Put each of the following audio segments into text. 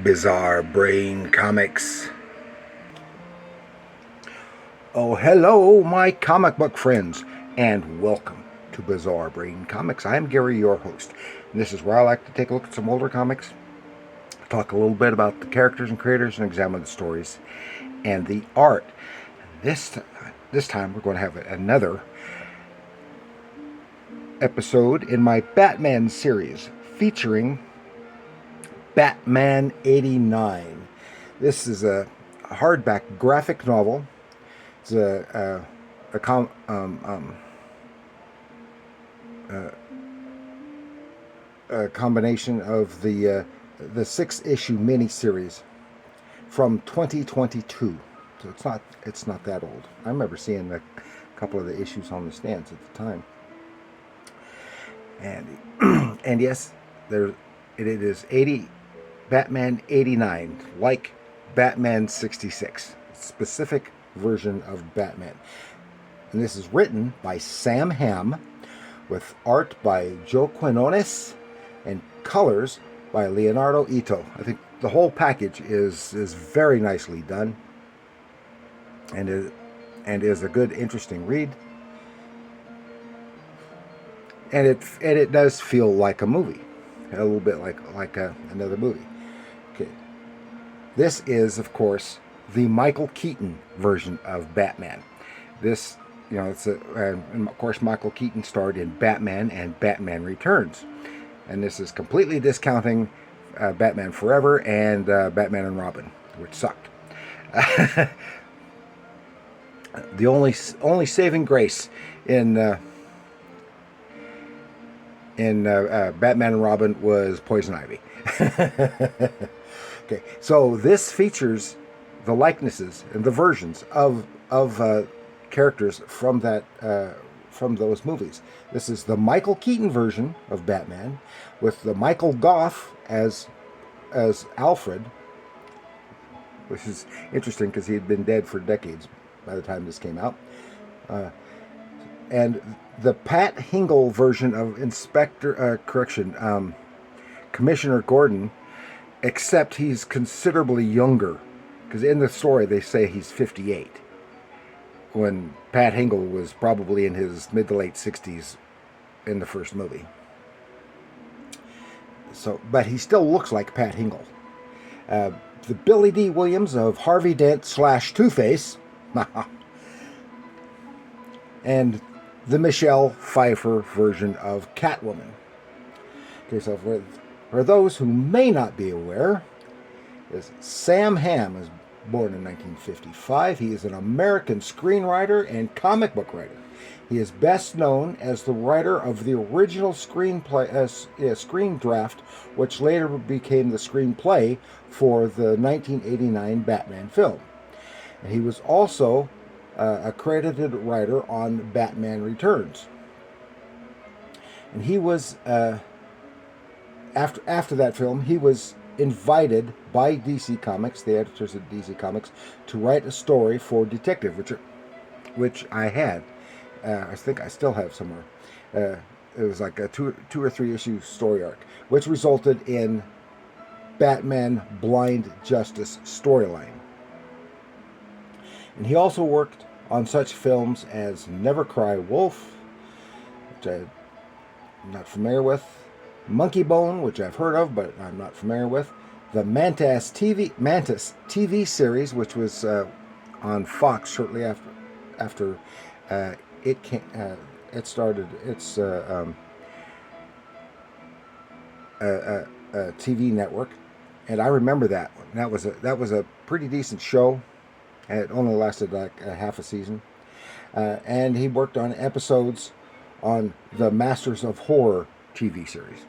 Bizarre Brain Comics. Oh, hello, my comic book friends, and welcome to Bizarre Brain Comics. I'm Gary, your host, and this is where I like to take a look at some older comics, talk a little bit about the characters and creators, and examine the stories and the art. This time we're going to have another episode in my Batman series featuring Batman 89. This is a hardback graphic novel. It's a combination of the 6-issue miniseries from 2022. So it's not that old. I remember seeing a couple of the issues on the stands at the time. And yes, it is Batman 89, like Batman 66, specific version of Batman. And this is written by Sam Hamm, with art by Joe Quinones and colors by Leonardo Ito. I think the whole package is very nicely done, and is a good, interesting read. And it does feel like a movie, a little bit like another movie. Okay, this is, of course, the Michael Keaton version of Batman. This, and of course, Michael Keaton starred in Batman and Batman Returns, and this is completely discounting Batman Forever and Batman and Robin, which sucked. The only saving grace in Batman and Robin was Poison Ivy. Okay, so this features the likenesses and the versions of characters from those movies. This is the Michael Keaton version of Batman, with the Michael Gough as Alfred, which is interesting because he had been dead for decades by the time this came out. And the Pat Hingle version of Commissioner Gordon, except he's considerably younger, because in the story they say he's 58, when Pat Hingle was probably in his mid to late 60s in the first movie. So, but he still looks like Pat Hingle. The Billy D. Williams of Harvey Dent / Two-Face, and the Michelle Pfeiffer version of Catwoman. Okay, so for those who may not be aware, Sam Hamm is born in 1955. He is an American screenwriter and comic book writer. He is best known as the writer of the original screen draft, which later became the screenplay for the 1989 Batman film. And he was also a credited writer on Batman Returns. And he was after that film, he was invited by DC Comics, the editors of DC Comics, to write a story for Detective, which I had. I think I still have somewhere. It was like a two or three issue story arc, which resulted in Batman Blind Justice storyline. And he also worked on such films as Never Cry Wolf, which I'm not familiar with, Monkey Bone, which I've heard of but I'm not familiar with, the Mantis TV series, which was on Fox shortly after it started its TV network, and I remember that one. That was a pretty decent show. It only lasted like a half a season, and he worked on episodes on the Masters of Horror TV series.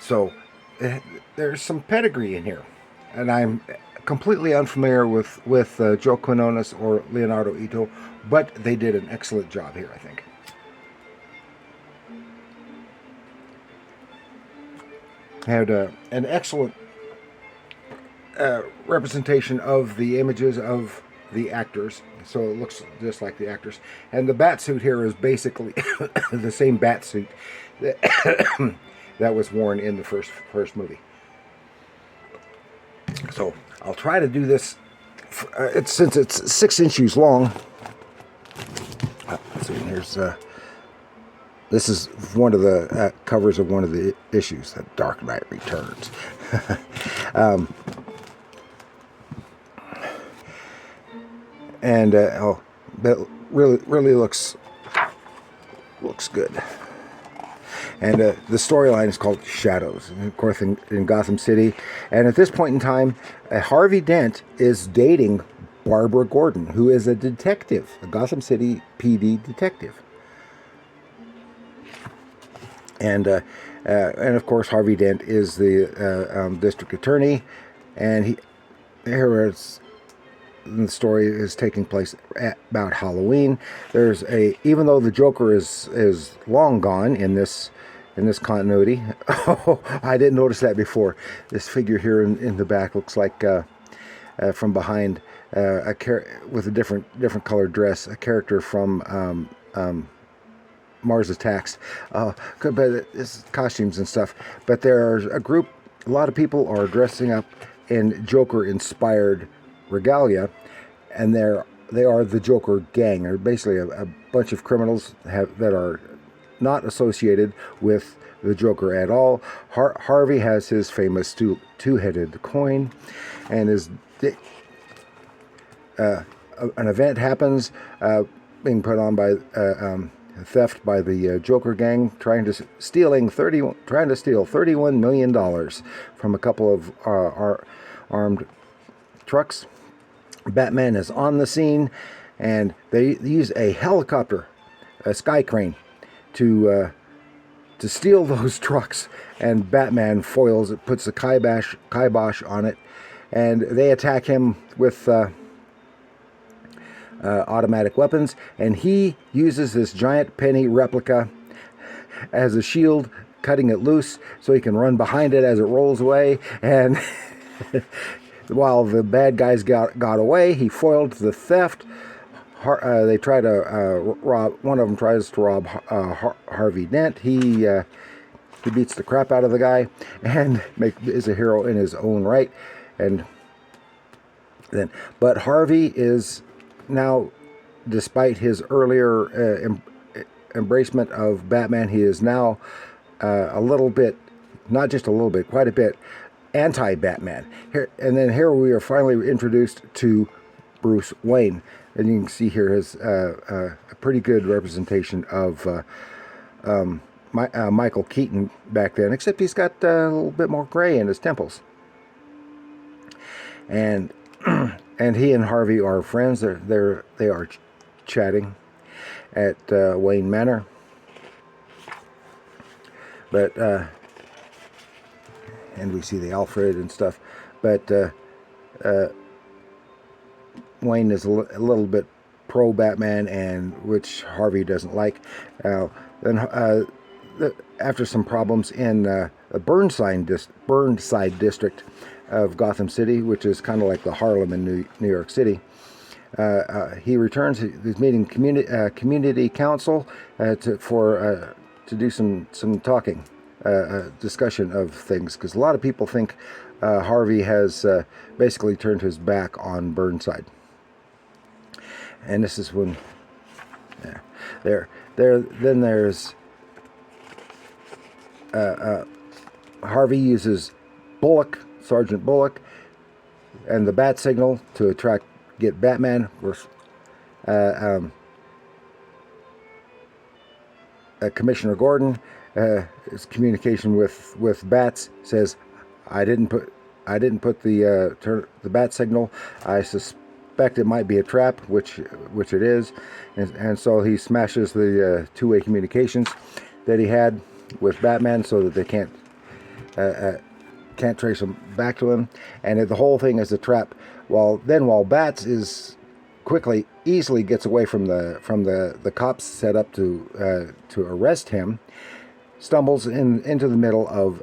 So there's some pedigree in here, and I'm completely unfamiliar with Joe Quinones or Leonardo Ito, but they did an excellent job here, I think. Had an excellent representation of the images of the actors, so it looks just like the actors. And the bat suit here is basically the same bat suit that was worn in the first movie. So I'll try to do this. Since it's 6 inches long. Let's see. This is one of the covers of one of the issues, The Dark Knight Returns. That really looks good. And the storyline is called Shadows, of course, in Gotham City. And at this point in time, Harvey Dent is dating Barbara Gordon, who is a detective, a Gotham City PD detective. And of course, Harvey Dent is the district attorney, and the story is taking place at about Halloween. Even though the Joker is long gone in this continuity. Oh, I didn't notice that before. This figure here in the back looks like from behind with a different colored dress, a character from Mars Attacks. But it's costumes and stuff. But there's a lot of people are dressing up in Joker-inspired regalia, and they are the Joker gang. They're basically a bunch of criminals that are not associated with the Joker at all. Harvey has his famous two-headed coin, and an event happens, being put on by theft by the Joker gang, trying to steal $31 million from a couple of armed trucks. Batman is on the scene, and they use a helicopter, a sky crane, to steal those trucks. And Batman foils it, puts the kibosh on it, and they attack him with automatic weapons, and he uses this giant penny replica as a shield, cutting it loose so he can run behind it as it rolls away. And while the bad guys got away, he foiled the theft. They try to rob. One of them tries to rob Harvey Dent. He beats the crap out of the guy and is a hero in his own right. But Harvey is now, despite his earlier embracement of Batman, he is now a little bit, not just a little bit, quite a bit, anti-Batman. Here we are finally introduced to Bruce Wayne. And you can see here his a pretty good representation of Michael Keaton back then, except he's got a little bit more gray in his temples. And he and Harvey are friends. They are chatting at Wayne Manor. But and we see the Alfred and stuff. But Wayne is a little bit pro Batman, and which Harvey doesn't like. After some problems in the Burnside district of Gotham City, which is kind of like the Harlem in New York City, he returns. He's meeting community council to do some talking, discussion of things, because a lot of people think Harvey has basically turned his back on Burnside. And this is when then there's Harvey uses Sergeant Bullock, and the bat signal to get Batman. Commissioner Gordon, his communication with bats says, I didn't put the bat signal. I suspect it might be a trap, which it is, and so he smashes the two-way communications that he had with Batman, so that they can't trace him back to him, and the whole thing is a trap. While Bats easily gets away from the cops set up to arrest him, stumbles into the middle of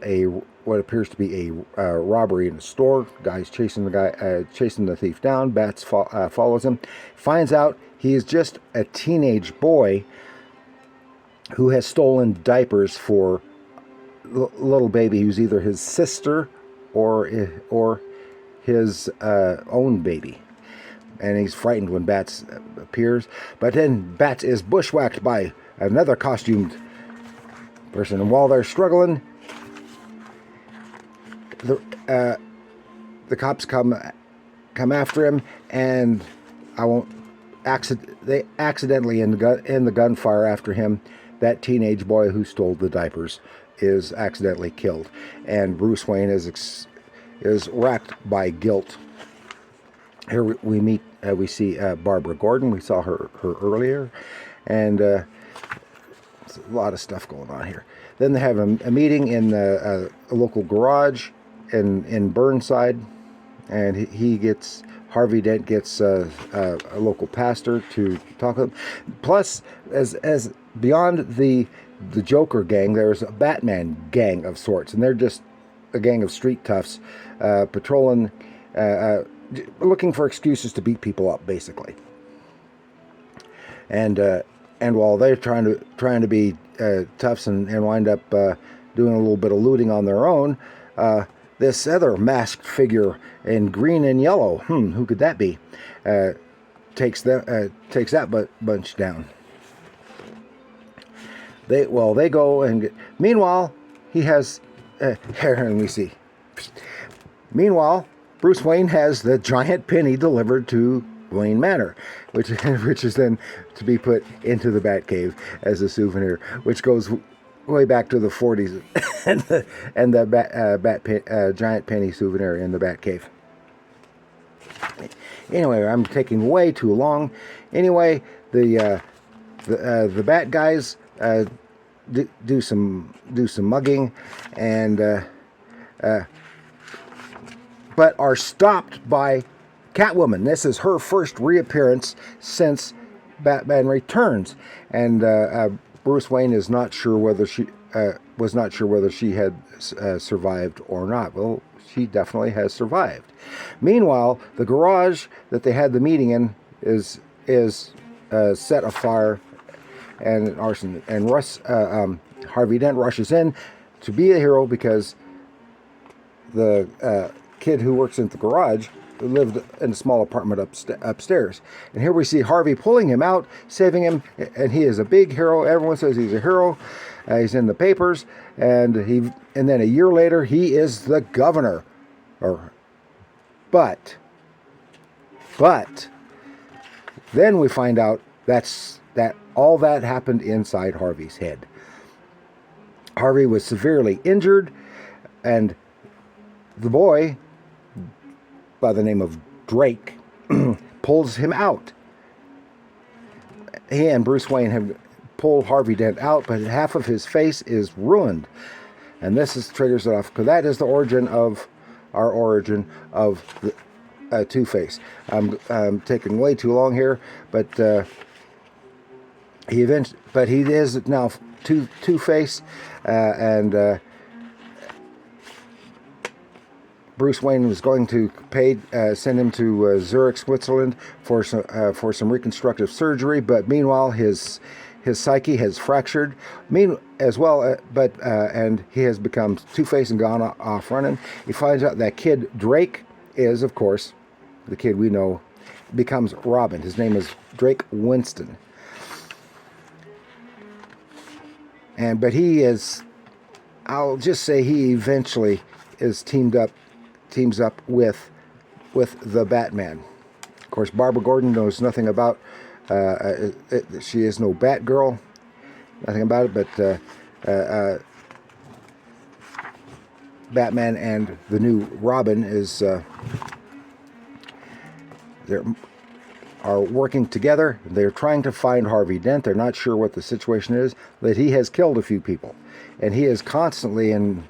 what appears to be a robbery in a store. Guys chasing the thief down. Bats follows him, finds out he is just a teenage boy who has stolen diapers for little baby who's either his sister or his own baby. And he's frightened when Bats appears. But then Bats is bushwhacked by another costumed person. And while they're struggling, the cops come after him, and they accidentally end the gunfire after him. That teenage boy who stole the diapers is accidentally killed, and Bruce Wayne is racked by guilt. Here we see Barbara Gordon. We saw her earlier, and a lot of stuff going on here. Then they have a meeting in a local garage in Burnside, and Harvey Dent gets a local pastor to talk with him. Plus, as beyond the Joker gang, there's a Batman gang of sorts, and they're just a gang of street toughs patrolling, looking for excuses to beat people up, basically. And while they're trying to be toughs and wind up doing a little bit of looting on their own, this other masked figure in green and yellow, who could that be? Takes that bunch down. They go and meanwhile he has here, and we see. Meanwhile, Bruce Wayne has the giant penny delivered to Wayne Manor, which is then to be put into the Batcave as a souvenir, which goes way back to the 40s, and the giant penny souvenir in the Batcave. Anyway, I'm taking way too long. Anyway, the Bat guys do some mugging, and but are stopped by Catwoman. This is her first reappearance since Batman Returns, and Bruce Wayne is not sure whether she had survived or not. Well, she definitely has survived. Meanwhile, the garage that they had the meeting in is set afire and arson. And Harvey Dent rushes in to be a hero because the kid who works in the garage lived in a small apartment upstairs. And here we see Harvey pulling him out, saving him, and he is a big hero. Everyone says he's a hero. He's in the papers, and then a year later he is the governor. But then we find out that all that happened inside Harvey's head. Harvey was severely injured, and the boy by the name of Drake pulls him out. He and Bruce Wayne have pulled Harvey Dent out, but half of his face is ruined. And this triggers it off, because that is the origin of the Two-Face. I'm taking way too long here, but he is now Two-Face, and Bruce Wayne was going to send him to Zurich, Switzerland for some reconstructive surgery, but meanwhile his psyche has fractured. And he has become Two-Face and gone off running. He finds out that kid Drake is, of course, the kid we know, becomes Robin. His name is Drake Winston, but he is. I'll just say he eventually is teams up with the Batman. Of course, Barbara Gordon knows nothing about. She is no Batgirl, nothing about it. But Batman and the new Robin are working together. They're trying to find Harvey Dent. They're not sure what the situation is. That he has killed a few people, and he is constantly in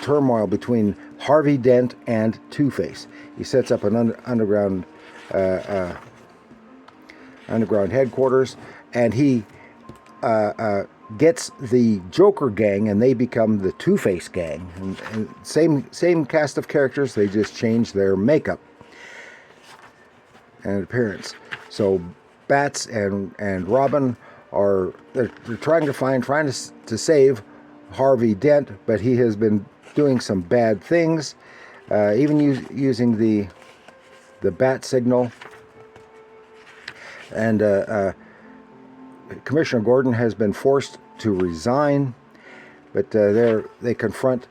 turmoil between Harvey Dent and Two-Face. He sets up an underground headquarters, and he gets the Joker gang, and they become the Two-Face gang. And same cast of characters, they just change their makeup and appearance. So Bats and Robin are they're trying to save Harvey Dent, but he has been doing some bad things, even using the bat signal. And Commissioner Gordon has been forced to resign, but they confront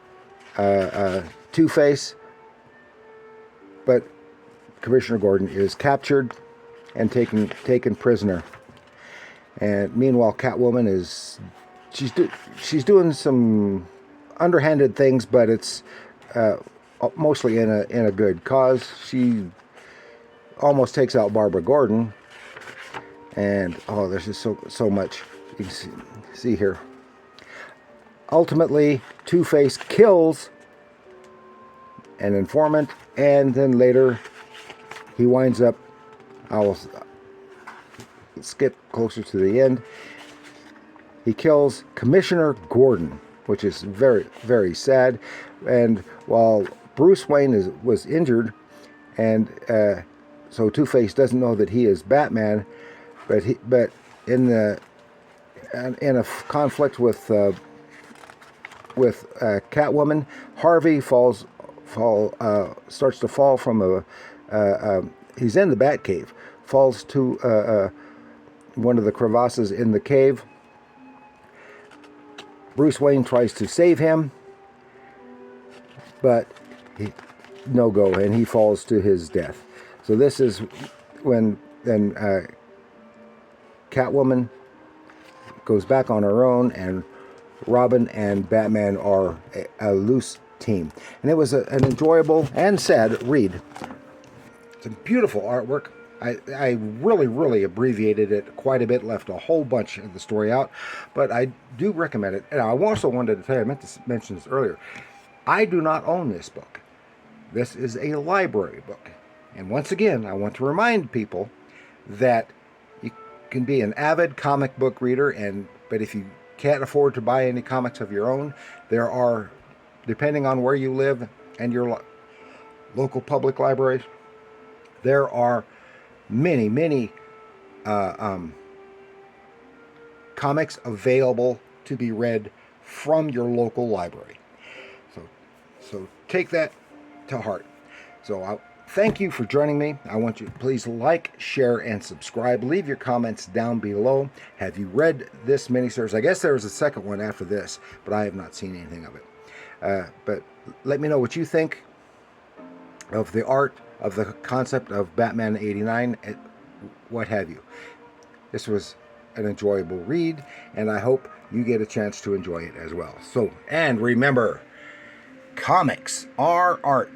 Two-Face, but Commissioner Gordon is captured and taken prisoner. And meanwhile, Catwoman she's doing some underhanded things, but it's mostly in a good cause. She almost takes out Barbara Gordon, and there's just so much you can see here. Ultimately, Two-Face kills an informant, and then later he winds up, I'll skip closer to the end, he kills Commissioner Gordon, which is very, very sad. And while Bruce Wayne was injured, and so Two-Face doesn't know that he is Batman, but in a conflict with Catwoman, Harvey starts to fall from he's in the Batcave, falls to one of the crevasses in the cave. Bruce Wayne tries to save him, but no go, and he falls to his death. So this is when then Catwoman goes back on her own, and Robin and Batman are a loose team. And it was an enjoyable and sad read. Some beautiful artwork. I really, really abbreviated it quite a bit, left a whole bunch of the story out, but I do recommend it. And I also wanted to tell you, I meant to mention this earlier, I do not own this book. This is a library book. And once again, I want to remind people that you can be an avid comic book reader, but if you can't afford to buy any comics of your own, there are, depending on where you live and your local public libraries, there are many comics available to be read from your local library. So take that to heart. So I thank you for joining me. I want you to please like, share, and subscribe. Leave your comments down below. Have you read this miniseries? I guess there was a second one after this, but I have not seen anything of it. But let me know what you think of the art, of the concept of Batman 89, what have you. This was an enjoyable read, and I hope you get a chance to enjoy it as well. So, and remember, comics are art.